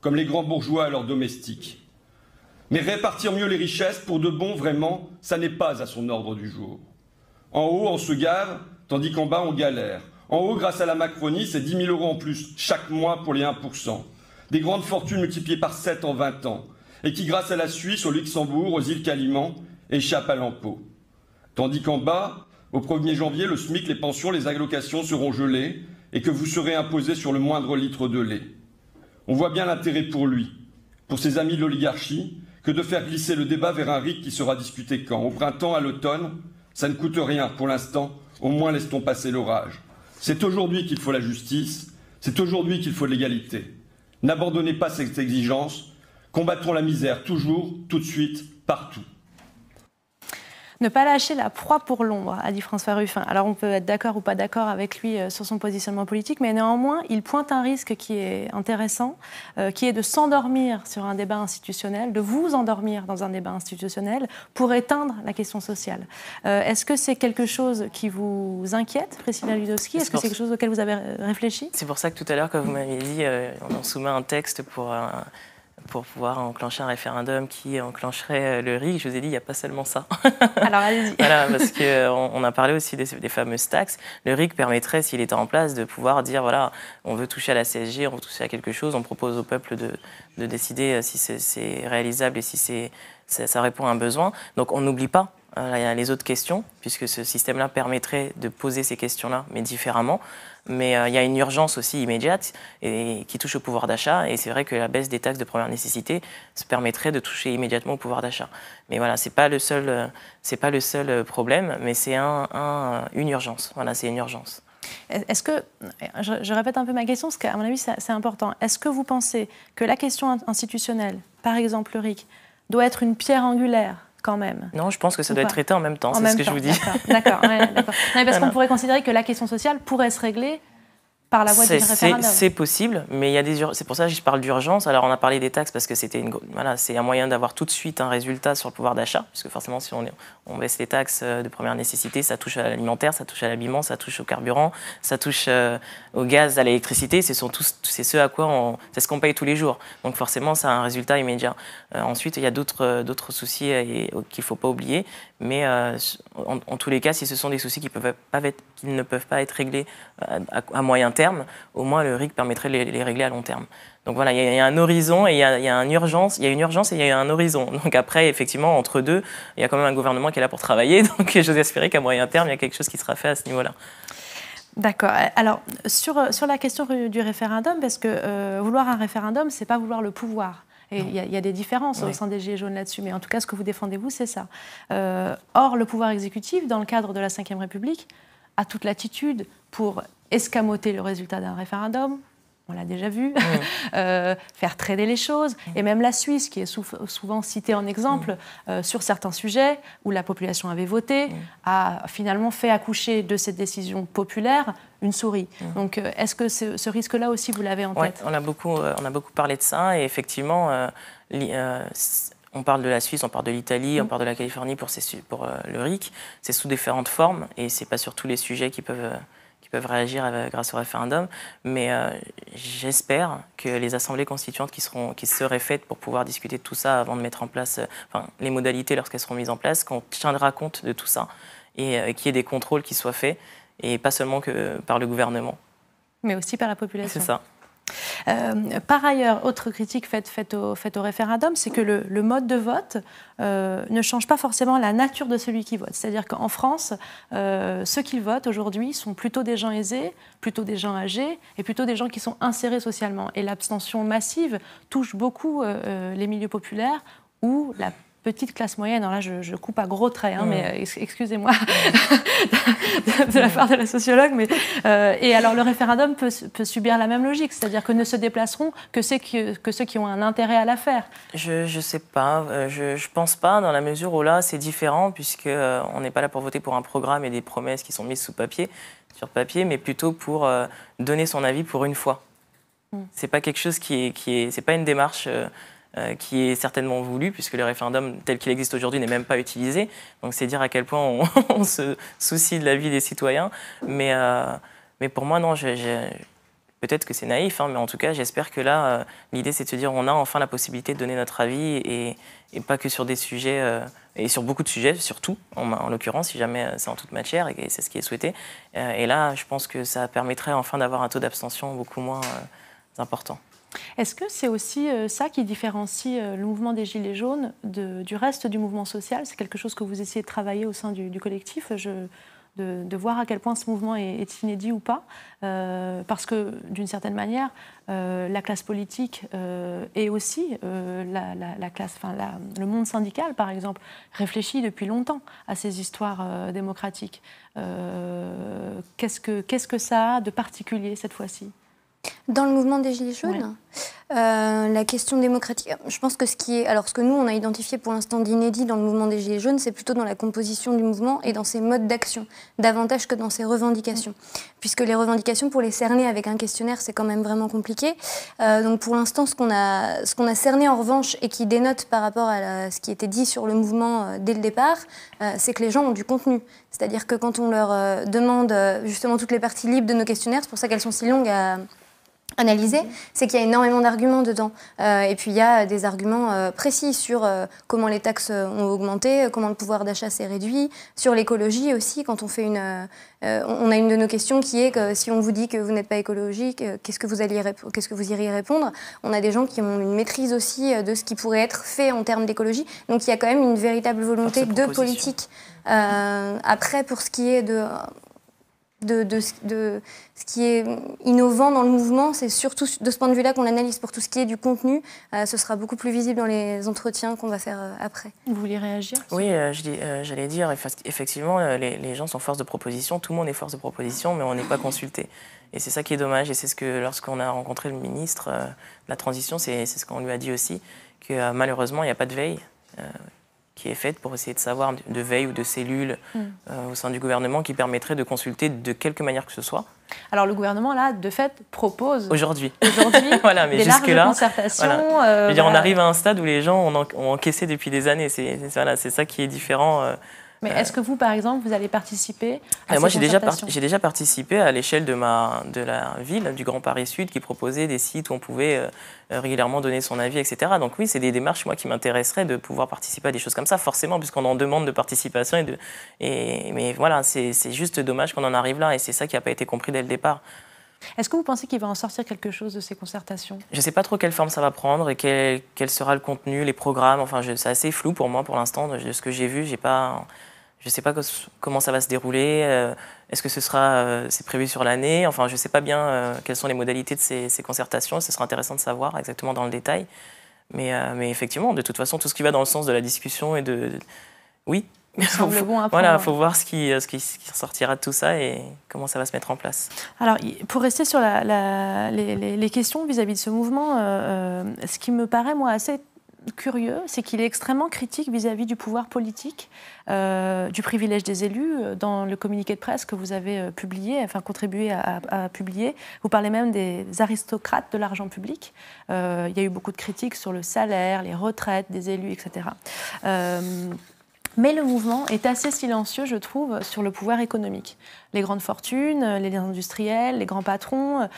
comme les grands bourgeois à leurs domestiques. Mais répartir mieux les richesses, pour de bon, vraiment, ça n'est pas à son ordre du jour. En haut, on se gave, tandis qu'en bas, on galère. En haut, grâce à la Macronie, c'est 10 000 € en plus chaque mois pour les 1%. Des grandes fortunes multipliées par 7 en 20 ans. Et qui, grâce à la Suisse, au Luxembourg, aux îles Caïmans, échappent à l'impôt. Tandis qu'en bas, au 1er janvier, le SMIC, les pensions, les allocations seront gelées et que vous serez imposé sur le moindre litre de lait. On voit bien l'intérêt pour lui, pour ses amis de l'oligarchie, que de faire glisser le débat vers un RIC qui sera discuté quand? Au printemps, à l'automne? Ça ne coûte rien pour l'instant, au moins laisse-t-on passer l'orage. C'est aujourd'hui qu'il faut la justice, c'est aujourd'hui qu'il faut l'égalité. N'abandonnez pas cette exigence. Combattons la misère, toujours, tout de suite, partout. Ne pas lâcher la proie pour l'ombre, a dit François Ruffin. Alors on peut être d'accord ou pas d'accord avec lui sur son positionnement politique, mais néanmoins, il pointe un risque qui est intéressant, qui est de s'endormir sur un débat institutionnel, de vous endormir dans un débat institutionnel pour éteindre la question sociale. Est-ce que c'est quelque chose qui vous inquiète, Priscilla Ludowski? Est-ce que c'est quelque chose auquel vous avez réfléchi? C'est pour ça que tout à l'heure, quand vous m'avez dit on soumet un texte pour pouvoir enclencher un référendum qui enclencherait le RIC, je vous ai dit, il n'y a pas seulement ça. Alors allez-y. Voilà, parce qu'on a parlé aussi des fameuses taxes. Le RIC permettrait, s'il était en place, de pouvoir dire, voilà, on veut toucher à la CSG, on veut toucher à quelque chose, on propose au peuple de décider si c'est réalisable et si ça répond à un besoin. Donc on n'oublie pas les autres questions, puisque ce système-là permettrait de poser ces questions-là, mais différemment. Mais il y a une urgence aussi immédiate et qui touche au pouvoir d'achat. Et c'est vrai que la baisse des taxes de première nécessité se permettrait de toucher immédiatement au pouvoir d'achat. Mais voilà, c'est pas le seul problème, mais c'est une urgence. Voilà, c'est une urgence. Est-ce que, je répète un peu ma question, parce qu'à mon avis, c'est important. Est-ce que vous pensez que la question institutionnelle, par exemple le RIC, doit être une pierre angulaire quand même? Non, je pense que ça doit être traité en même temps, c'est ce que je vous dis. D'accord. Parce qu'on pourrait considérer que la question sociale pourrait se régler par la voie du référendum. C'est possible, mais il y a c'est pour ça que je parle d'urgence. Alors on a parlé des taxes parce que c'est un moyen d'avoir tout de suite un résultat sur le pouvoir d'achat, puisque forcément si on baisse les taxes de première nécessité, ça touche à l'alimentaire, ça touche à l'habillement, ça touche au carburant, ça touche au gaz, à l'électricité. C'est ce à quoi c'est ce qu'on paye tous les jours. Donc forcément ça a un résultat immédiat. Ensuite il y a d'autres soucis qu'il ne faut pas oublier, mais en tous les cas, si ce sont des soucis qui ne peuvent pas être réglés à moyen terme, au moins le RIC permettrait de les régler à long terme. Donc voilà, il y a un horizon et il y a une urgence et il y a un horizon. Donc après, effectivement, entre deux, il y a quand même un gouvernement qui est là pour travailler. Donc j'ose espérer qu'à moyen terme, il y a quelque chose qui sera fait à ce niveau-là. D'accord. Alors, sur la question du référendum, parce que vouloir un référendum, ce n'est pas vouloir le pouvoir. Et il y a des différences au sein des Gilets jaunes là-dessus, mais en tout cas, ce que vous défendez, vous, c'est ça. Or, le pouvoir exécutif, dans le cadre de la Ve République, a toute latitude pour escamoter le résultat d'un référendum, on l'a déjà vu, faire traîner les choses, et même la Suisse, qui est souvent citée en exemple sur certains sujets où la population avait voté, a finalement fait accoucher de cette décision populaire une souris. Donc est-ce que ce risque-là aussi, vous l'avez en tête? On a beaucoup parlé de ça, et effectivement, on parle de la Suisse, on parle de l'Italie, on parle de la Californie pour le RIC. C'est sous différentes formes, et ce n'est pas sur tous les sujets qui peuvent réagir grâce au référendum, mais j'espère que les assemblées constituantes qui seraient faites pour pouvoir discuter de tout ça avant de mettre en place les modalités lorsqu'elles seront mises en place, qu'on tiendra compte de tout ça et qu'il y ait des contrôles qui soient faits, et pas seulement que par le gouvernement. Mais aussi par la population. C'est ça. Par ailleurs, autre critique faite au référendum, c'est que le mode de vote ne change pas forcément la nature de celui qui vote. C'est-à-dire qu'en France, ceux qui votent aujourd'hui sont plutôt des gens aisés, plutôt des gens âgés et plutôt des gens qui sont insérés socialement. Et l'abstention massive touche beaucoup les milieux populaires où la petite classe moyenne, alors là je coupe à gros traits, mais excusez-moi de la part de la sociologue, mais, et alors le référendum peut subir la même logique, c'est-à-dire que ne se déplaceront que ceux qui ont un intérêt à la faire. Je ne sais pas, je pense pas, dans la mesure où là c'est différent, puisqu'on n'est pas là pour voter pour un programme et des promesses qui sont mises sur papier, mais plutôt pour donner son avis pour une fois. C'est pas quelque chose c'est pas une démarche qui est certainement voulu, puisque le référendum tel qu'il existe aujourd'hui n'est même pas utilisé. Donc c'est dire à quel point on se soucie de la vie des citoyens. Mais pour moi, non, peut-être que c'est naïf, mais en tout cas, j'espère que là, l'idée c'est de se dire on a enfin la possibilité de donner notre avis, et pas que sur des sujets, et sur beaucoup de sujets, surtout, en l'occurrence, si jamais c'est en toute matière, et c'est ce qui est souhaité. Et là, je pense que ça permettrait enfin d'avoir un taux d'abstention beaucoup moins important. Est-ce que c'est aussi ça qui différencie le mouvement des Gilets jaunes du reste du mouvement social? C'est quelque chose que vous essayez de travailler au sein du collectif, de voir à quel point ce mouvement est inédit ou pas, parce que d'une certaine manière, la classe politique et aussi le monde syndical, par exemple, réfléchit depuis longtemps à ces histoires démocratiques. Qu'est-ce que ça a de particulier cette fois-ci? Dans le mouvement des Gilets jaunes, la question démocratique, je pense que ce que nous on a identifié pour l'instant d'inédit dans le mouvement des Gilets jaunes, c'est plutôt dans la composition du mouvement et dans ses modes d'action, davantage que dans ses revendications. Puisque les revendications, pour les cerner avec un questionnaire, c'est quand même vraiment compliqué. Donc pour l'instant, ce qu'on a cerné en revanche et qui dénote par rapport à ce qui était dit sur le mouvement dès le départ, c'est que les gens ont du contenu. C'est-à-dire que quand on leur demande justement toutes les parties libres de nos questionnaires, c'est pour ça qu'elles sont si longues à analyser, c'est qu'il y a énormément d'arguments dedans. Et puis il y a des arguments précis sur comment les taxes ont augmenté, comment le pouvoir d'achat s'est réduit, sur l'écologie aussi. Quand on fait on a une de nos questions qui est que si on vous dit que vous n'êtes pas écologique, qu'est-ce que vous iriez répondre? On a des gens qui ont une maîtrise aussi de ce qui pourrait être fait en termes d'écologie. Donc il y a quand même une véritable volonté de politique. Après, pour ce qui est de ce qui est innovant dans le mouvement, c'est surtout de ce point de vue-là qu'on l'analyse. Pour tout ce qui est du contenu, ce sera beaucoup plus visible dans les entretiens qu'on va faire après. Vous vouliez réagir? Oui, j'allais dire, effectivement, les gens sont force de proposition, tout le monde est force de proposition, mais on n'est pas consulté. Et c'est ça qui est dommage, et c'est ce que, lorsqu'on a rencontré le ministre de la Transition, c'est ce qu'on lui a dit aussi, que malheureusement, il n'y a pas de veille qui est faite pour essayer de savoir de veille ou de cellules au sein du gouvernement qui permettrait de consulter de quelque manière que ce soit. Alors le gouvernement, là, de fait, propose aujourd'hui voilà, mais des larges concertations. Voilà. On arrive à un stade où les gens ont encaissé depuis des années. C'est ça qui est différent. Mais est-ce que vous, par exemple, vous allez participer à ces moi, concertations? j'ai déjà participé à l'échelle de la ville, du Grand Paris Sud, qui proposait des sites où on pouvait régulièrement donner son avis, etc. Donc oui, c'est des démarches, moi, qui m'intéresseraient de pouvoir participer à des choses comme ça, forcément, puisqu'on en demande de participation. Mais voilà, c'est juste dommage qu'on en arrive là, et c'est ça qui n'a pas été compris dès le départ. Est-ce que vous pensez qu'il va en sortir quelque chose de ces concertations? Je ne sais pas trop quelle forme ça va prendre et quel sera le contenu, les programmes. Enfin, c'est assez flou pour moi pour l'instant. De ce que j'ai vu, je ne sais pas comment ça va se dérouler. Est-ce que c'est prévu sur l'année? Enfin, je ne sais pas bien quelles sont les modalités de ces concertations. Ce sera intéressant de savoir exactement dans le détail. Mais effectivement, de toute façon, tout ce qui va dans le sens de la discussion et oui. Il semble bon à prendre. Voilà, il faut voir ce qui ressortira de tout ça et comment ça va se mettre en place. Alors, pour rester sur les questions vis-à-vis de ce mouvement, ce qui me paraît, moi, assez curieux, c'est qu'il est extrêmement critique vis-à-vis du pouvoir politique, du privilège des élus. Dans le communiqué de presse que vous avez contribué à publier, vous parlez même des aristocrates de l'argent public. Il y a eu beaucoup de critiques sur le salaire, les retraites des élus, etc. Mais le mouvement est assez silencieux, je trouve, sur le pouvoir économique. Les grandes fortunes, les industriels, les grands patrons,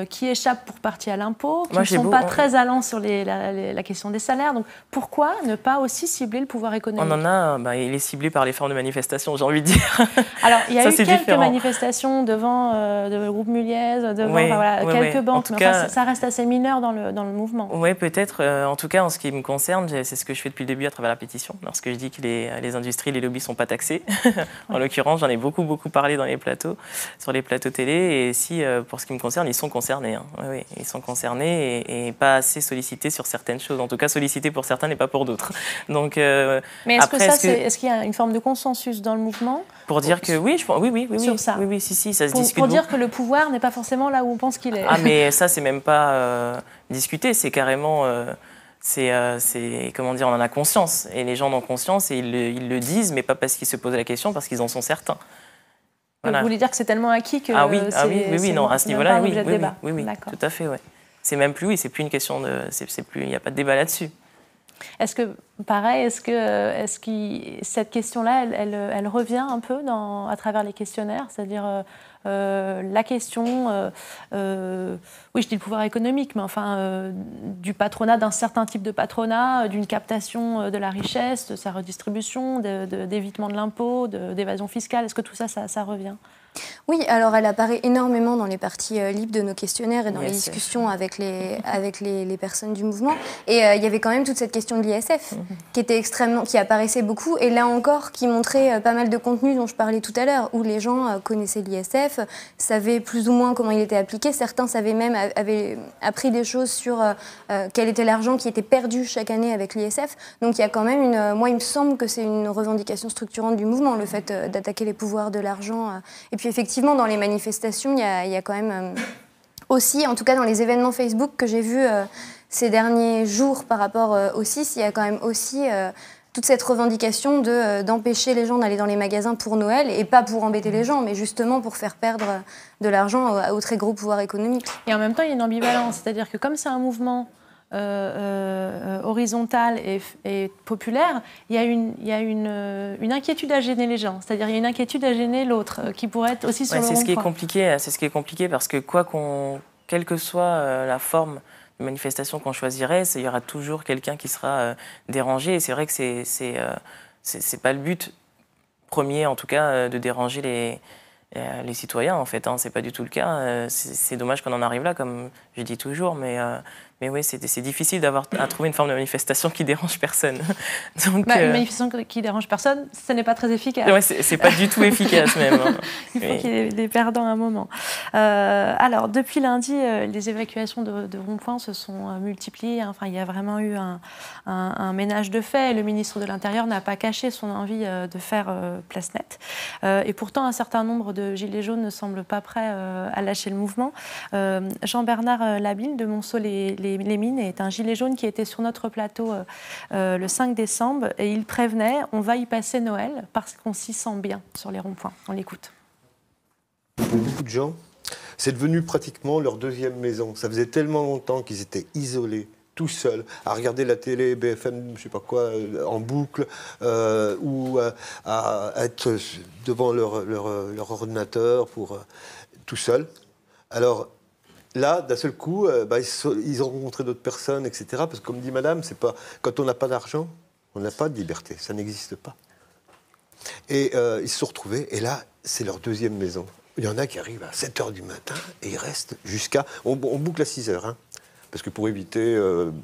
qui échappent pour partie à l'impôt, qui ne sont pas très allants sur la question des salaires. Donc pourquoi ne pas aussi cibler le pouvoir économique? On en a, il est ciblé par les formes de manifestation, j'ai envie de dire. Alors il y a eu quelques manifestations devant le groupe Muliez, devant quelques banques, mais enfin, ça reste assez mineur dans le mouvement. Oui, peut-être. En tout cas, en ce qui me concerne, c'est ce que je fais depuis le début à travers la pétition. Lorsque je dis qu'il est les industries, les lobbies ne sont pas taxés. En l'occurrence, j'en ai beaucoup parlé dans les plateaux, sur les plateaux télé. Et si, pour ce qui me concerne, ils sont concernés. Hein. Oui, ils sont concernés et pas assez sollicités sur certaines choses. En tout cas, sollicités pour certains et pas pour d'autres. Donc, mais est-ce qu'il y a une forme de consensus dans le mouvement pour dire que oui, je pense, oui, sur ça. Oui, si, ça se discute. Pour dire que le pouvoir n'est pas forcément là où on pense qu'il est. Ah, mais ça, c'est même pas discuté, c'est carrément. Comment dire, on en a conscience. Et les gens en ont conscience et ils le disent, mais pas parce qu'ils se posent la question, parce qu'ils en sont certains. Voilà. Vous voulez dire que c'est tellement acquis que oui, non, à ce niveau-là, oui, D'accord. tout à fait, ouais. C'est même plus, c'est plus une question de, il n'y a pas de débat là-dessus. Est-ce que, pareil, cette question-là, elle revient un peu à travers les questionnaires, c'est-à-dire la question, oui, je dis le pouvoir économique, mais enfin du patronat, d'un certain type de patronat, d'une captation de la richesse, de sa redistribution, d'évitement de l'impôt, d'évasion fiscale. Est-ce que tout ça revient ? Oui, alors elle apparaît énormément dans les parties libres de nos questionnaires et dans les discussions avec les personnes du mouvement. Et il y avait quand même toute cette question de l'ISF qui apparaissait beaucoup. Et là encore, qui montrait pas mal de contenus dont je parlais tout à l'heure, où les gens connaissaient l'ISF, savaient plus ou moins comment il était appliqué. Certains avaient appris des choses sur quel était l'argent qui était perdu chaque année avec l'ISF. Donc il y a quand même moi, il me semble que c'est une revendication structurante du mouvement, le fait d'attaquer les pouvoirs de l'argent. Et puis effectivement, dans les manifestations, il y a quand même aussi, en tout cas dans les événements Facebook que j'ai vus ces derniers jours par rapport au CIS, il y a quand même aussi toute cette revendication d'empêcher les gens d'aller dans les magasins pour Noël, et pas pour embêter les gens, mais justement pour faire perdre de l'argent au très gros pouvoir économique. Et en même temps, il y a une ambivalence, c'est-à-dire que comme c'est un mouvement horizontale et populaire, il y a une inquiétude à gêner les gens. C'est-à-dire il y a une inquiétude à gêner l'autre qui pourrait être aussi sur le rond-point. C'est ce qui est compliqué parce que quelle que soit la forme de manifestation qu'on choisirait, il y aura toujours quelqu'un qui sera dérangé. Et c'est vrai que c'est pas le but premier, en tout cas, de déranger les citoyens, en fait. Hein. C'est pas du tout le cas. C'est dommage qu'on en arrive là, comme je dis toujours, mais oui, c'est difficile à trouver une forme de manifestation qui dérange personne. Donc, une manifestation qui dérange personne, ce n'est pas très efficace. Ouais, c'est pas du tout efficace même. Hein. Il faut qu'il y ait des perdants à un moment. Alors, depuis lundi, les évacuations de ronds-points se sont multipliées. Enfin, il y a vraiment eu un ménage de fait. Le ministre de l'Intérieur n'a pas caché son envie de faire place nette. Et pourtant, un certain nombre de gilets jaunes ne semblent pas prêts à lâcher le mouvement. Jean-Bernard Labille de Monceau-les Mines est un gilet jaune qui était sur notre plateau le 5 décembre et il prévenait « on va y passer Noël parce qu'on s'y sent bien sur les ronds-points ». On l'écoute. Pour beaucoup de gens, c'est devenu pratiquement leur deuxième maison. Ça faisait tellement longtemps qu'ils étaient isolés, tout seuls, à regarder la télé, BFM, je sais pas quoi, en boucle, ou à être devant leur ordinateur tout seuls. Alors là, d'un seul coup, ils ont rencontré d'autres personnes, etc. Parce que comme dit madame, c'est pas, quand on n'a pas d'argent, on n'a pas de liberté, ça n'existe pas. Et ils se sont retrouvés, et là, c'est leur deuxième maison. Il y en a qui arrivent à 7h du matin, et ils restent jusqu'à... On boucle à 6h, hein. Parce que pour éviter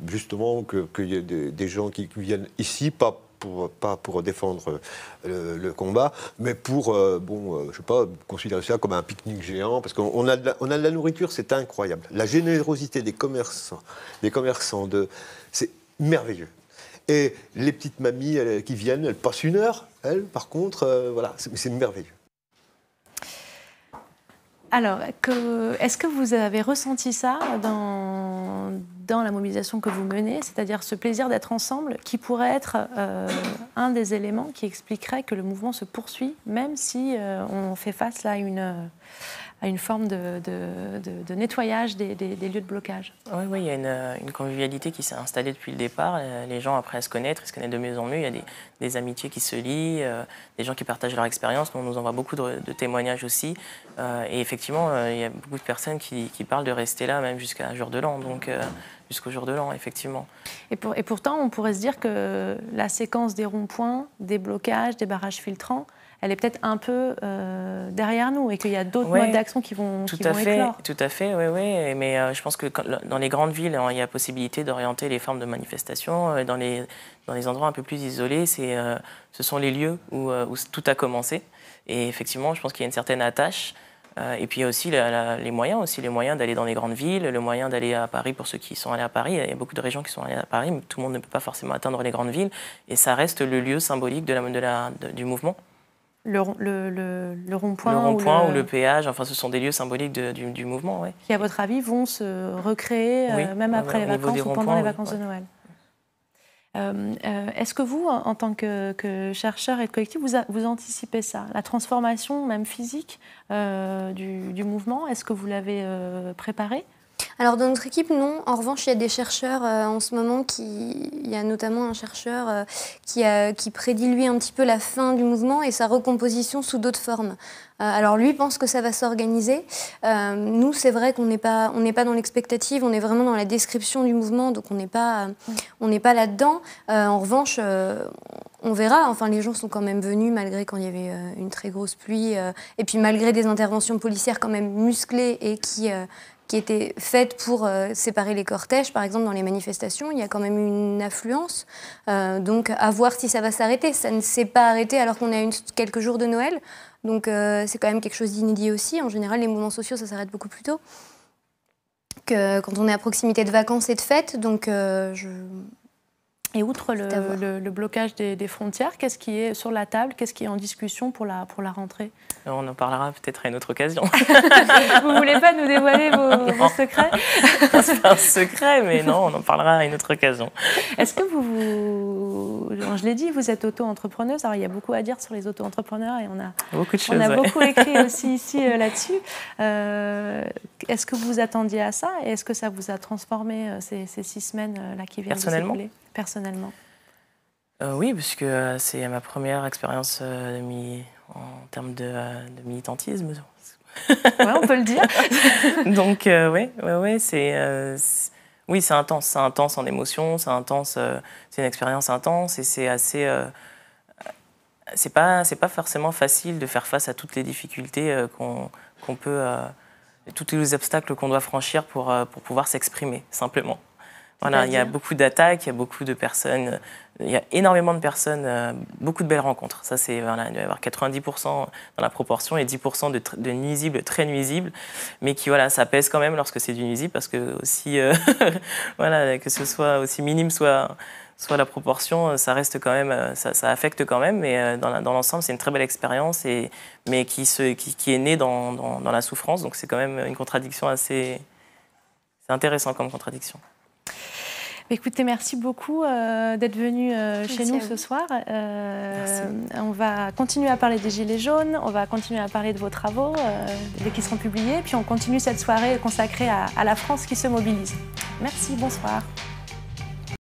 justement qu'il y ait des gens qui viennent ici, pas pour défendre le combat, mais pour, je sais pas, considérer ça comme un pique-nique géant, parce qu'on a de la nourriture, c'est incroyable. La générosité des commerçants, c'est merveilleux. Et les petites mamies qui viennent, elles passent 1 heure, elles, par contre, voilà, c'est merveilleux. Alors, est-ce que vous avez ressenti ça dans la mobilisation que vous menez, c'est-à-dire ce plaisir d'être ensemble, qui pourrait être un des éléments qui expliquerait que le mouvement se poursuit, même si on fait face là, à une forme de nettoyage des lieux de blocage? Oui, il y a une convivialité qui s'est installée depuis le départ. Les gens apprennent à se connaître, ils se connaissent de mieux en mieux. Il y a des amitiés qui se lient, des gens qui partagent leur expérience. On nous envoie beaucoup de témoignages aussi. Et effectivement, il y a beaucoup de personnes qui parlent de rester là même jusqu'à jour de l'an. Donc, jusqu'au jour de l'an, effectivement. Et pourtant, on pourrait se dire que la séquence des ronds-points, des blocages, des barrages filtrants, elle est peut-être un peu derrière nous et qu'il y a d'autres modes d'action qui vont éclore. Tout à fait, oui. Mais je pense que dans les grandes villes, il y a possibilité d'orienter les formes de manifestation. Dans les endroits un peu plus isolés, ce sont les lieux où tout a commencé. Et effectivement, je pense qu'il y a une certaine attache. Et puis il y a aussi les moyens d'aller dans les grandes villes, le moyen d'aller à Paris pour ceux qui sont allés à Paris. Il y a beaucoup de régions qui sont allées à Paris, mais tout le monde ne peut pas forcément atteindre les grandes villes. Et ça reste le lieu symbolique du mouvement. Le rond-point ou le péage, enfin ce sont des lieux symboliques du mouvement. Ouais. Qui, à votre avis, vont se recréer même après les vacances ou pendant les vacances de Noël. Est-ce que vous, en tant que chercheur et de collectif, vous anticipez ça, la transformation même physique du mouvement? Est-ce que vous l'avez préparé? Alors dans notre équipe, non. En revanche, il y a des chercheurs en ce moment il y a notamment un chercheur qui prédit lui un petit peu la fin du mouvement et sa recomposition sous d'autres formes. Alors lui pense que ça va s'organiser. Nous, c'est vrai qu'on n'est pas dans l'expectative, on est vraiment dans la description du mouvement, donc on n'est pas là-dedans. En revanche, on verra. Enfin, les gens sont quand même venus malgré quand il y avait une très grosse pluie et puis malgré des interventions policières quand même musclées et qui étaient faites pour séparer les cortèges. Par exemple, dans les manifestations, il y a quand même une affluence. Donc, à voir si ça va s'arrêter. Ça ne s'est pas arrêté alors qu'on a quelques jours de Noël. Donc, c'est quand même quelque chose d'inédit aussi. En général, les mouvements sociaux, ça s'arrête beaucoup plus tôt que quand on est à proximité de vacances et de fêtes. Donc, Et outre le blocage des frontières, qu'est-ce qui est sur la table? Qu'est-ce qui est en discussion pour la rentrée? On en parlera peut-être à une autre occasion. Vous ne voulez pas nous dévoiler vos secrets? C'est pas un secret, mais non, on en parlera à une autre occasion. Est-ce que je l'ai dit, vous êtes auto-entrepreneuse. Alors, il y a beaucoup à dire sur les auto-entrepreneurs et on a beaucoup écrit aussi ici là-dessus. Est-ce que vous attendiez à ça et est-ce que ça vous a transformé ces 6 semaines là qui viennent de s'écouler? Personnellement. Oui, parce que c'est ma première expérience en termes de militantisme. Ouais, on peut le dire. Donc, oui, c'est intense. C'est intense en émotion, c'est intense, c'est une expérience intense et c'est assez... c'est pas forcément facile de faire face à toutes les difficultés qu'on peut... tous les obstacles qu'on doit franchir pour pouvoir s'exprimer, simplement. Voilà, il y a beaucoup d'attaques, il y a beaucoup de personnes, il y a énormément de personnes, beaucoup de belles rencontres. Ça, il doit y avoir 90% dans la proportion et 10% de nuisibles, très nuisibles, mais qui, ça pèse quand même lorsque c'est du nuisible, parce que aussi, que ce soit aussi minime soit la proportion, ça reste quand même, ça affecte quand même, mais dans l'ensemble, c'est une très belle expérience, mais qui est née dans la souffrance, donc c'est quand même une contradiction assez... C'est intéressant comme contradiction. Écoutez, merci beaucoup d'être venu chez nous ce soir. On va continuer à parler des Gilets jaunes, on va continuer à parler de vos travaux dès qu'ils seront publiés, puis on continue cette soirée consacrée à la France qui se mobilise. Merci, bonsoir.